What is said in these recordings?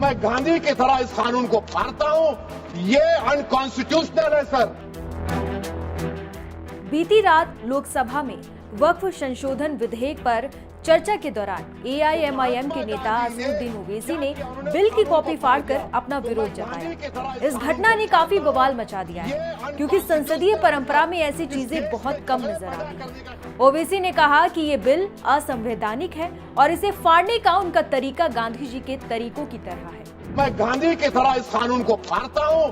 मैं गांधी की तरह इस कानून को फाड़ता हूं। ये अनकॉन्स्टिट्यूशनल है सर। बीती रात लोकसभा में वक्फ संशोधन विधेयक पर चर्चा के दौरान एआईएमआईएम के नेता असदुद्दीन ओवैसी ने बिल की कॉपी फाड़कर अपना विरोध जताया। इस घटना ने काफी बवाल मचा दिया है, क्योंकि संसदीय परंपरा में ऐसी चीजें बहुत कम नजर आती हैं। ओवैसी ने कहा कि ये बिल असंवैधानिक है और इसे फाड़ने का उनका तरीका गांधी जी के तरीकों की तरह है। मैं गांधी की तरह इस कानून को फाड़ता हूं।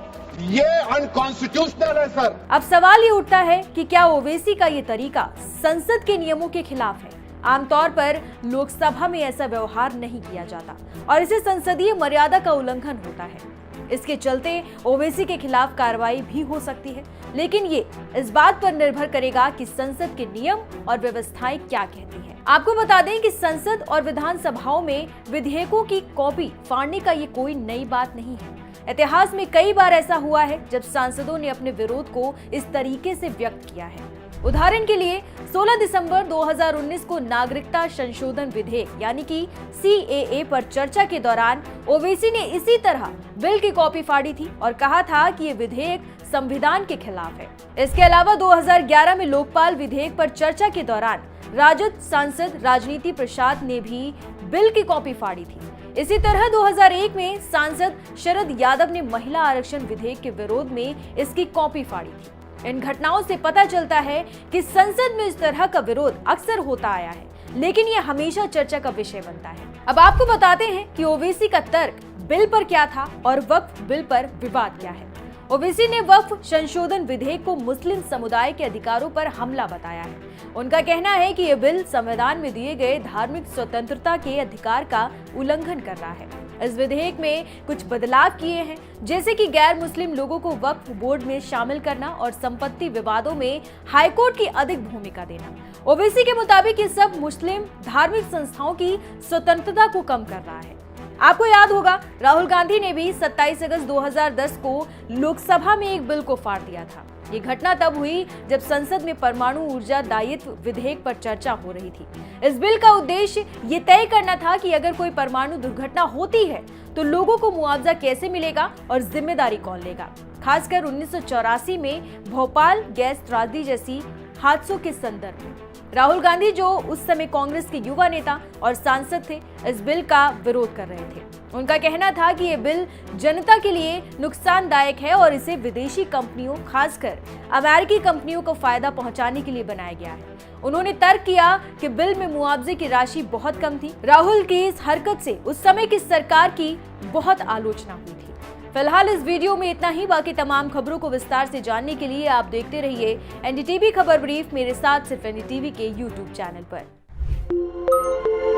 ये अनकॉन्स्टिट्यूशनल है सर। अब सवाल ये उठता है कि क्या ओवैसी का ये तरीका संसद के नियमों के खिलाफ है? आमतौर पर लोकसभा में ऐसा व्यवहार नहीं किया जाता और इसे संसदीय मर्यादा का उल्लंघन होता है। इसके चलते ओवैसी के खिलाफ कार्रवाई भी हो सकती है, लेकिन ये इस बात पर निर्भर करेगा कि संसद के नियम और व्यवस्थाएं क्या कहती हैं। आपको बता दें कि संसद और विधानसभाओं में विधेयकों की कॉपी फाड़ने का ये कोई नई बात नहीं है। इतिहास में कई बार ऐसा हुआ है जब सांसदों ने अपने विरोध को इस तरीके से व्यक्त किया है। उदाहरण के लिए 16 दिसंबर 2019 को नागरिकता संशोधन विधेयक यानी कि सीएए पर चर्चा के दौरान ओवैसी ने इसी तरह बिल की कॉपी फाड़ी थी और कहा था कि ये विधेयक संविधान के खिलाफ है। इसके अलावा 2011 में लोकपाल विधेयक पर चर्चा के दौरान राजद सांसद राजनीति प्रसाद ने भी बिल की कॉपी फाड़ी थी। इसी तरह 2001 में सांसद शरद यादव ने महिला आरक्षण विधेयक के विरोध में इसकी कॉपी फाड़ी थी। इन घटनाओं से पता चलता है कि संसद में इस तरह का विरोध अक्सर होता आया है, लेकिन यह हमेशा चर्चा का विषय बनता है। अब आपको बताते हैं कि ओवैसी का तर्क बिल पर क्या था और वक्फ बिल पर विवाद क्या है। ओवैसी ने वक्फ संशोधन विधेयक को मुस्लिम समुदाय के अधिकारों पर हमला बताया है। उनका कहना है कि यह बिल संविधान में दिए गए धार्मिक स्वतंत्रता के अधिकार का उल्लंघन कर रहा है। इस विधेयक में कुछ बदलाव किए हैं, जैसे कि गैर मुस्लिम लोगों को वक्फ बोर्ड में शामिल करना और संपत्ति विवादों में हाईकोर्ट की अधिक भूमिका देना। ओवैसी के मुताबिक ये सब मुस्लिम धार्मिक संस्थाओं की स्वतंत्रता को कम कर रहा है। आपको याद होगा, राहुल गांधी ने भी 27 अगस्त 2010 को लोकसभा में एक बिल को फाड़ दिया था। ये घटना तब हुई जब संसद में परमाणु ऊर्जा दायित्व विधेयक पर चर्चा हो रही थी। इस बिल का उद्देश्य ये तय करना था कि अगर कोई परमाणु दुर्घटना होती है तो लोगों को मुआवजा कैसे मिलेगा और जिम्मेदारी कौन लेगा, खासकर 1984 में भोपाल गैस त्रासदी जैसी हादसों के संदर्भ में। राहुल गांधी, जो उस समय कांग्रेस के युवा नेता और सांसद थे, इस बिल का विरोध कर रहे थे। उनका कहना था कि ये बिल जनता के लिए नुकसानदायक है और इसे विदेशी कंपनियों, खासकर अमेरिकी कंपनियों को फायदा पहुंचाने के लिए बनाया गया है। उन्होंने तर्क किया कि बिल में मुआवजे की राशि बहुत कम थी। राहुल की इस हरकत से उस समय की सरकार की बहुत आलोचना हुई थी। फिलहाल इस वीडियो में इतना ही। बाकी तमाम खबरों को विस्तार से जानने के लिए आप देखते रहिए एनडीटीवी खबर ब्रीफ, मेरे साथ सिर्फ एनडीटीवी के यूट्यूब चैनल पर।